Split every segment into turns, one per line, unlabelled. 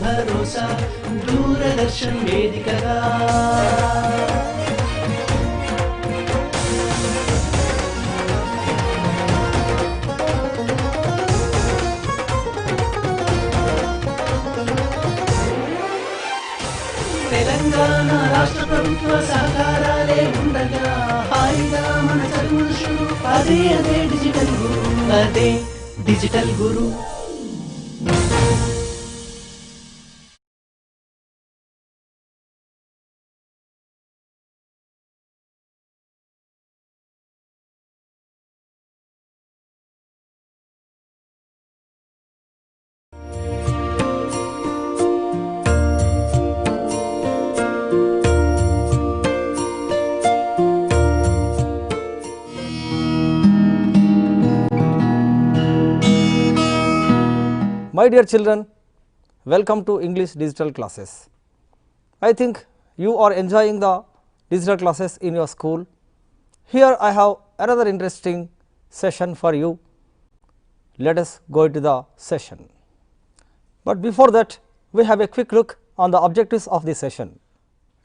భరోసా దూరదర్శన్ వేదికగా తెలంగాణ రాష్ట్ర ప్రభుత్వ సహకారాలే ఉండగా హాయిగా మన చదువులు షురు అదే డిజిటల్ గురు అదే digital Guru.
My dear children, welcome to English digital classes. I think you are enjoying the digital classes in your school. Here I have another interesting session for you. Let us go into the session. But before that, we have a quick look on the objectives of this session.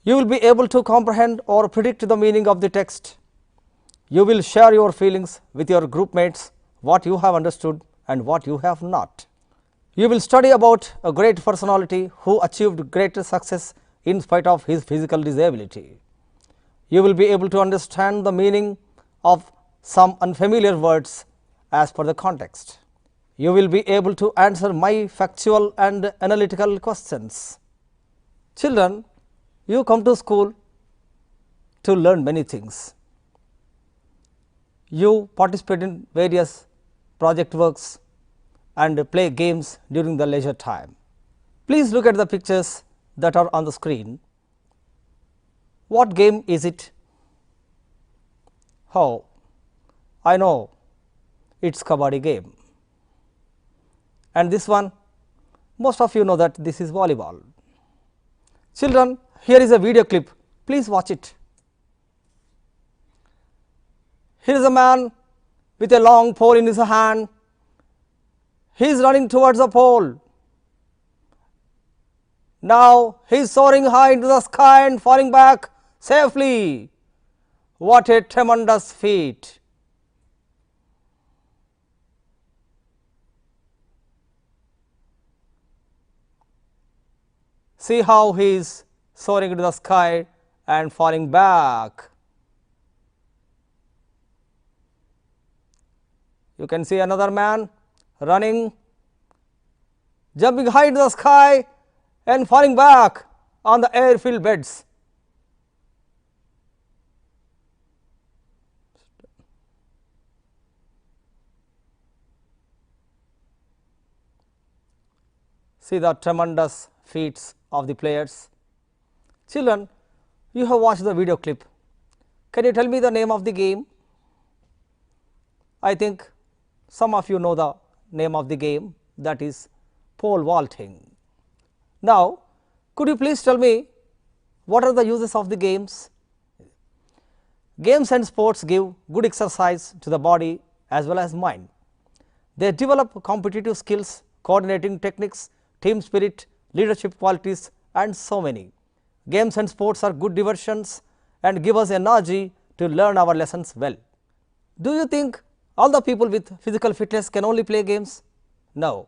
You will be able to comprehend or predict the meaning of the text. You will share your feelings with your group mates, what you have understood and what you have not. You will study about a great personality who achieved greater success in spite of his physical disability. You will be able to understand the meaning of some unfamiliar words as per the context. You will be able to answer my factual and analytical questions. Children, you come to school to learn many things. You participate in various project works and play games during the leisure time. Please look at the pictures that are on the screen. What game is it? Oh, I know, it's Kabaddi game. And this one, most of you know that this is volleyball. Children, here is a video clip. Please watch it. Here is a man with a long pole in his hand. He is running towards the pole. Now he is soaring high into the sky and falling back safely. What a tremendous feat! See how he is soaring into the sky and falling back. You can see another man running, jumping high into the sky and falling back on the air-filled beds. See the tremendous feats of the players. Children, you have watched the video clip. Can you tell me the name of the game? I think some of you know the name of the game, that is pole vaulting. Now, could you please tell me what are the uses of the games? Games and sports give good exercise to the body as well as mind. They develop competitive skills, coordinating techniques, team spirit, leadership qualities and so many. Games and sports are good diversions and give us energy to learn our lessons well. Do you think all the people with physical fitness can only play games? No.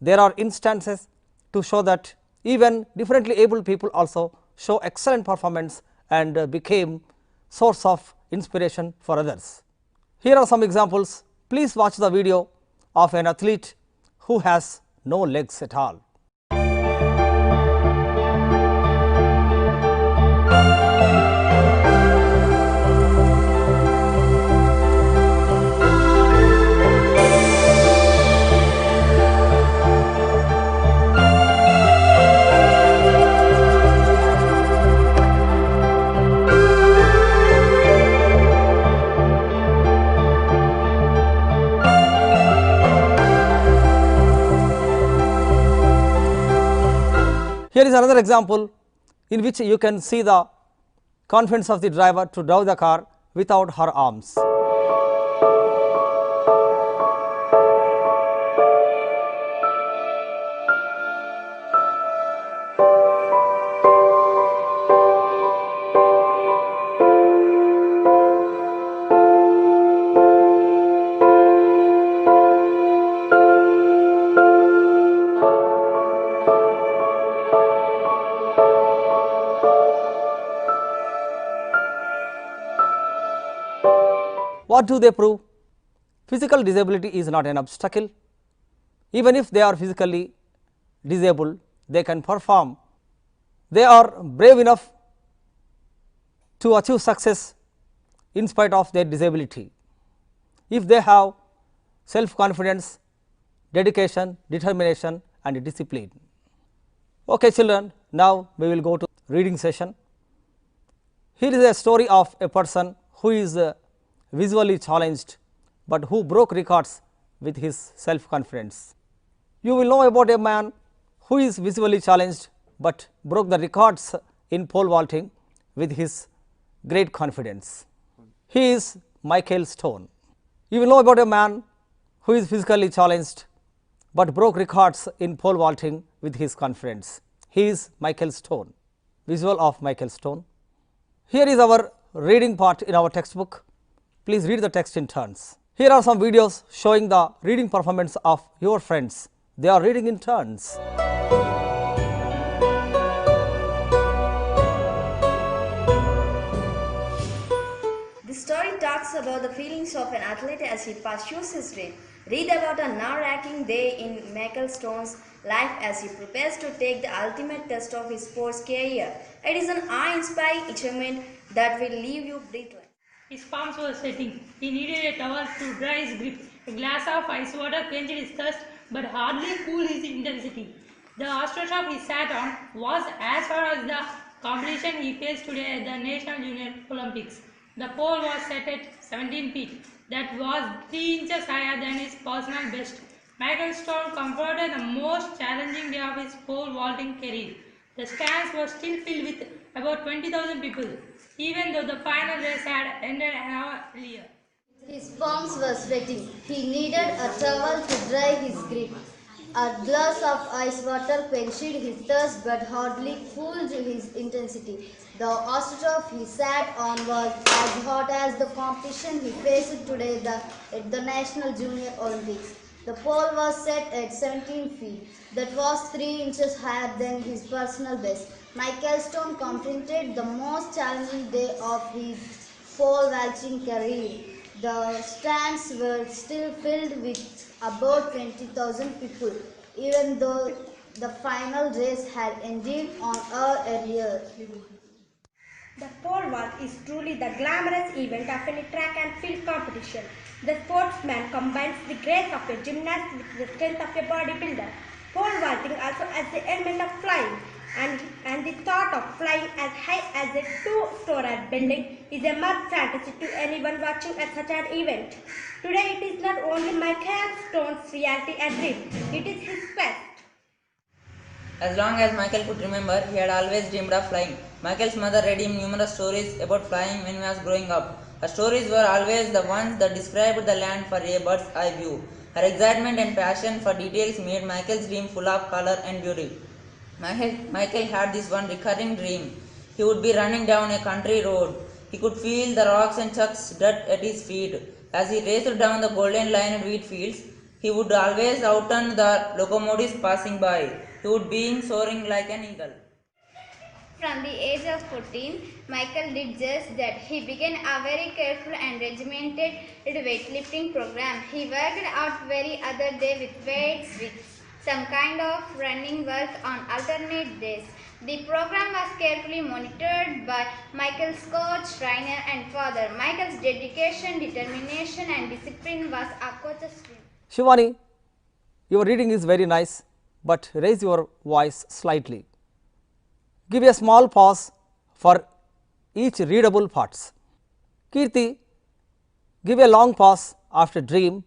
There are instances to show that even differently abled people also show excellent performance and became source of inspiration for others. Here are some examples. Please watch the video of an athlete who has no legs at all. Here is another example in which you can see the confidence of the driver to drive the car without her arms. what do they prove? Physical disability is not an obstacle. Even if they are physically disabled, they can perform. They are brave enough to achieve success in spite of their disability, if they have self confidence, dedication, determination and discipline. Okay, children, now we will go to reading session. Here is a story of a person who is visually challenged, but who broke records with his self confidence. You will know about a man who is visually challenged, but broke the records in pole vaulting with his great confidence. He is Michael Stone. You will know about a man who is physically challenged, but broke records in pole vaulting with his confidence. He is Michael Stone. Visual of Michael Stone. Here is our reading part in our textbook. Please read the text in turns. Here are some videos showing the reading performance of your friends. They are reading in turns.
The story talks about the feelings of an athlete as he pursues his dream. Read about a nerve-wracking day in Michael Stone's life as he prepares to take the ultimate test of his sports career. It is an awe-inspiring achievement that will leave you breathless.
His palms were sweating. He needed a towel to dry his grip. A glass of ice water quenched his thirst but hardly cooled his intensity. The astroturf he sat on was as far as the competition he faced today at the National Junior Olympics. The pole was set at 17 feet. That was 3 inches higher than his personal best. Michael Stone confronted the most challenging day of his pole vaulting career. The stands were still filled with about 20,000 people, even though the final race had ended an hour earlier.
His palms were sweating. He needed a towel to dry his grip. A glass of ice water quenched his thirst but hardly cooled his intensity. The astroturf he sat on was as hot as the competition he faced today at the National Junior Olympics. The pole was set at 17 feet. That was 3 inches higher than his personal best. Michael Stone completed the most challenging day of his pole vaulting career. The stands were still filled with about 20,000 people, even though the final race had ended an hour earlier.
The pole vault is truly the glamorous event of any track and field competition. The sportsman combines the grace of a gymnast with the strength of a bodybuilder. Pole vaulting also has the element of flying, and the thought of flying as high as a 2-story building is a mad fantasy to anyone watching at such an event. Today it is not only Michael Stone's reality and dream, it is his quest.
As long as Michael could remember, he had always dreamed of flying. Michael's mother read him numerous stories about flying when he was growing up. Her stories were always the ones that described the land for a bird's eye view. Her excitement and passion for details made Michael's dream full of color and beauty. Michael had this one recurring dream. He would be running down a country road. He could feel the rocks and chucks dirt at his feet. As he raced down the golden lined wheat fields, he would always outrun the locomotives passing by. He would be soaring like an eagle.
From the age of 14, Michael did just that. He began a very careful and regimented weightlifting program. He worked out every other day with weights, with some kind of running work on alternate days. The program was carefully monitored by Michael's coach, trainer and father. Michael's dedication, determination and discipline was a coach's dream.
Shivani, your reading is very nice, but raise your voice slightly. Give a small pause for each readable parts. Kirti, give a long pause after dream.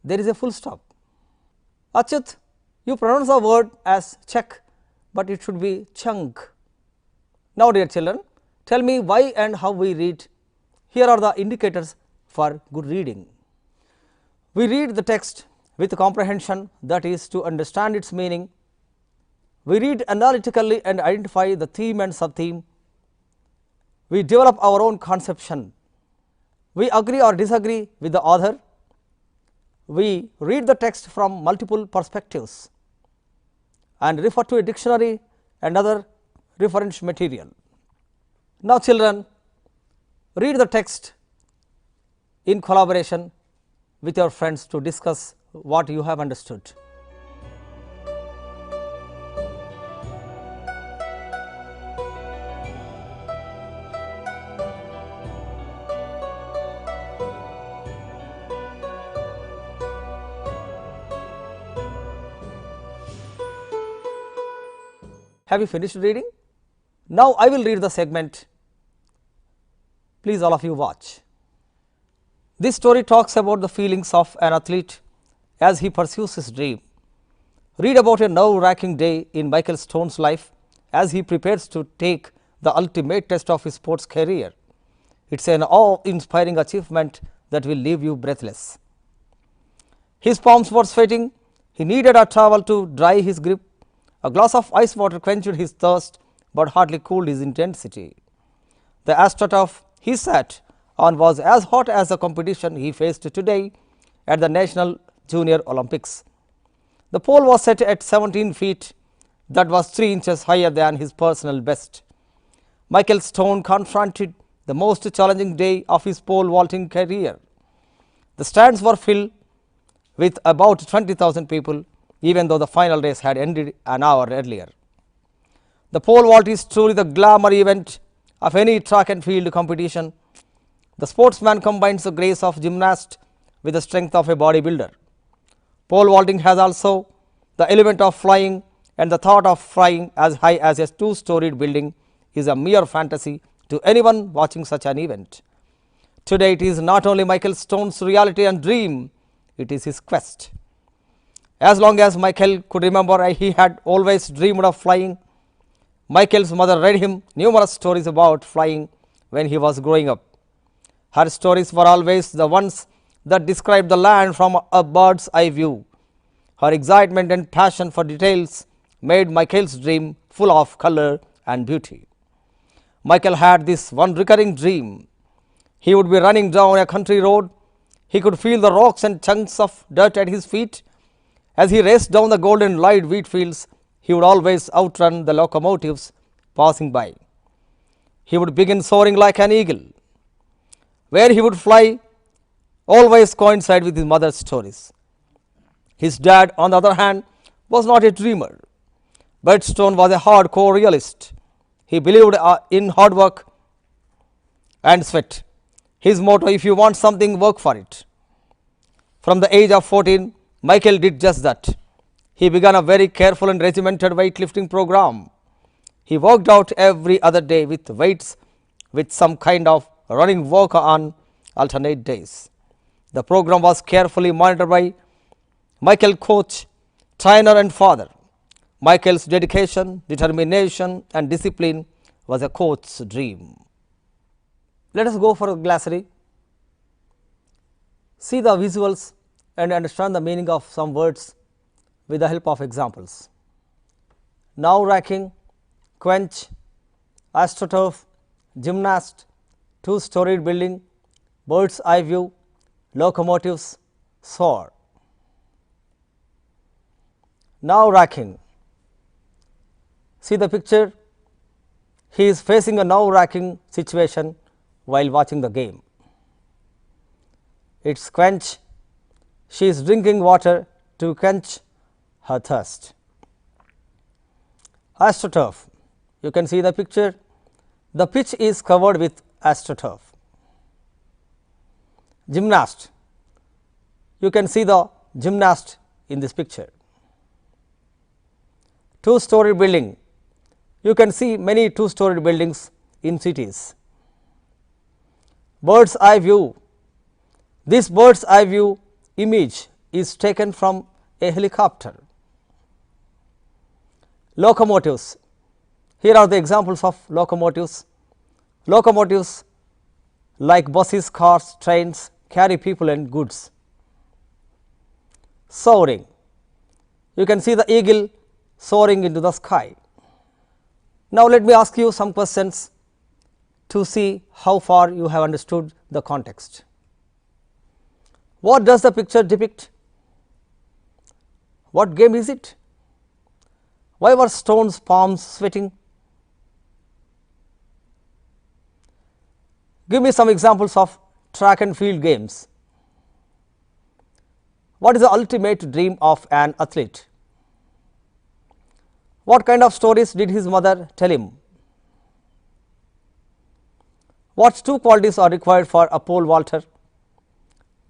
There is a full stop. Achyut, you pronounce the word as check, but it should be chunk. Now, dear children, tell me why and how we read. Here are the indicators for good reading. We read the text with comprehension, that is to understand its meaning. We read analytically and identify the theme and sub-theme. We develop our own conception. We agree or disagree with the author. We read the text from multiple perspectives and refer to a dictionary and other reference material. Now, children, read the text in collaboration with your friends to discuss what you have understood. Have you finished reading? Now I will read the segment. Please all of you watch. This story talks about the feelings of an athlete as he pursues his dream. Read about a nerve-wracking day in Michael Stone's life as he prepares to take the ultimate test of his sports career. It's an awe-inspiring achievement that will leave you breathless. His palms were sweating. He needed a towel to dry his grip. A glass of ice water quenched his thirst but hardly cooled his intensity. The astroturf he sat on was as hot as the competition he faced today at the National Junior Olympics. The pole was set at 17 feet, that was 3 inches higher than his personal best. Michael Stone confronted the most challenging day of his pole vaulting career. The stands were filled with about 20,000 people, even though the final race had ended an hour earlier. The pole vault is truly the glamour event of any track and field competition. The sportsman combines the grace of gymnast with the strength of a bodybuilder. Pole vaulting has also the element of flying, and the thought of flying as high as a 2-storied building is a mere fantasy to anyone watching such an event. Today it is not only Michael Stone's reality and dream, it is his quest. As long as Michael could remember, he had always dreamed of flying. Michael's mother read him numerous stories about flying when he was growing up. Her stories were always the ones that described the land from a bird's eye view. Her excitement and passion for details made Michael's dream full of color and beauty. Michael had this one recurring dream. He would be running down a country road. He could feel the rocks and chunks of dirt at his feet. As he raced down the golden light wheat fields, he would always outrun the locomotives passing by. He would begin soaring like an eagle. Where he would fly always coincide with his mother's stories. His dad, on the other hand, was not a dreamer. Bert Stone was a hardcore realist. He believed in hard work and sweat. His motto, if you want something, work for it. From the age of 14, Michael did just that. He began a very careful and regimented weightlifting program. He worked out every other day with weights with some kind of running work on alternate days. The program was carefully monitored by Michael's coach, trainer and father. Michael's dedication, determination and discipline was a coach's dream. Let us go for a glossary. See the visuals and understand the meaning of some words with the help of examples. Nerve-wracking, quench, astroturf, gymnast, 2-storied building, bird's eye view, locomotives, soar. Nerve-wracking. See the picture. He is facing a nerve-wracking situation while watching the game. It's quench. She is drinking water to quench her thirst. Astroturf. You can see the picture. The pitch is covered with astroturf. Gymnast. You can see the gymnast in this picture. 2-story building. You can see many 2-story buildings in cities. Bird's eye view. This bird's eye view image is taken from a helicopter. Locomotives. Here are the examples of locomotives. Locomotives like buses, cars, trains carry people and goods. Soaring. You can see the eagle soaring into the sky. Now let me ask you some questions to see how far you have understood the context. What does the picture depict? What game is it? Why were Stone's palms sweating? Give me some examples of track and field games. What is the ultimate dream of an athlete? What kind of stories did his mother tell him? What two qualities are required for a pole vaulter?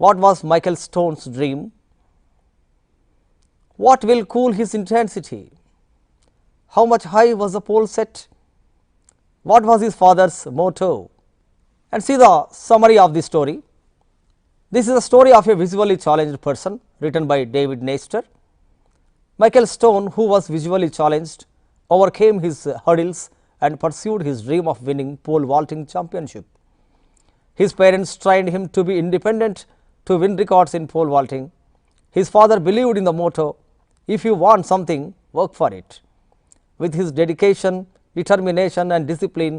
What was Michael Stone's dream? What will cool his intensity? How much high was the pole set? What was his father's motto? And see the summary of the story. This is a story of a visually challenged person written by David Nestor. Michael Stone, who was visually challenged, overcame his hurdles and pursued his dream of winning pole vaulting championship. His parents trained him to be independent to win records in pole vaulting. His father believed in the motto, "If you want something, work for it." With his dedication, determination and discipline,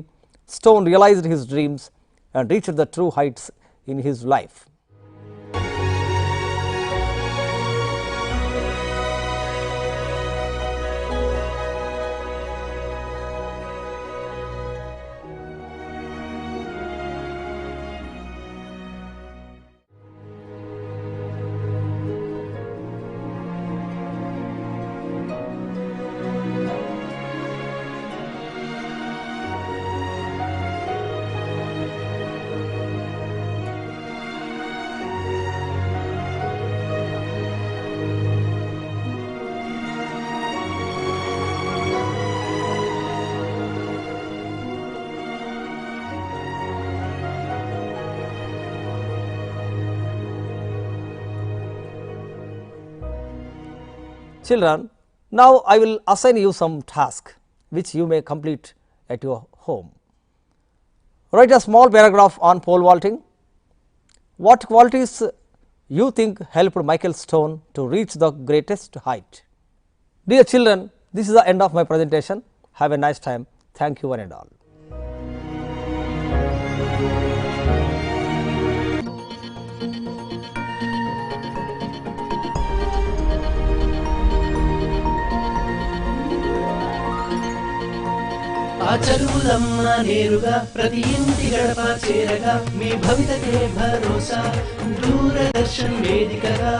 Stone realized his dreams and reached the true heights in his life. Children, now I will assign you some task which you may complete at your home. Write a small paragraph on pole vaulting. What qualities you think helped Michael Stone to reach the greatest height? Dear children, this is the end of my presentation. Have a nice time. Thank you one and all.
ఆ చదువులమ్మ నేరుగా ప్రతి ఇంటి గడప చేరగా మీ భవితకే భరోసా దూరదర్శన్ వేదికగా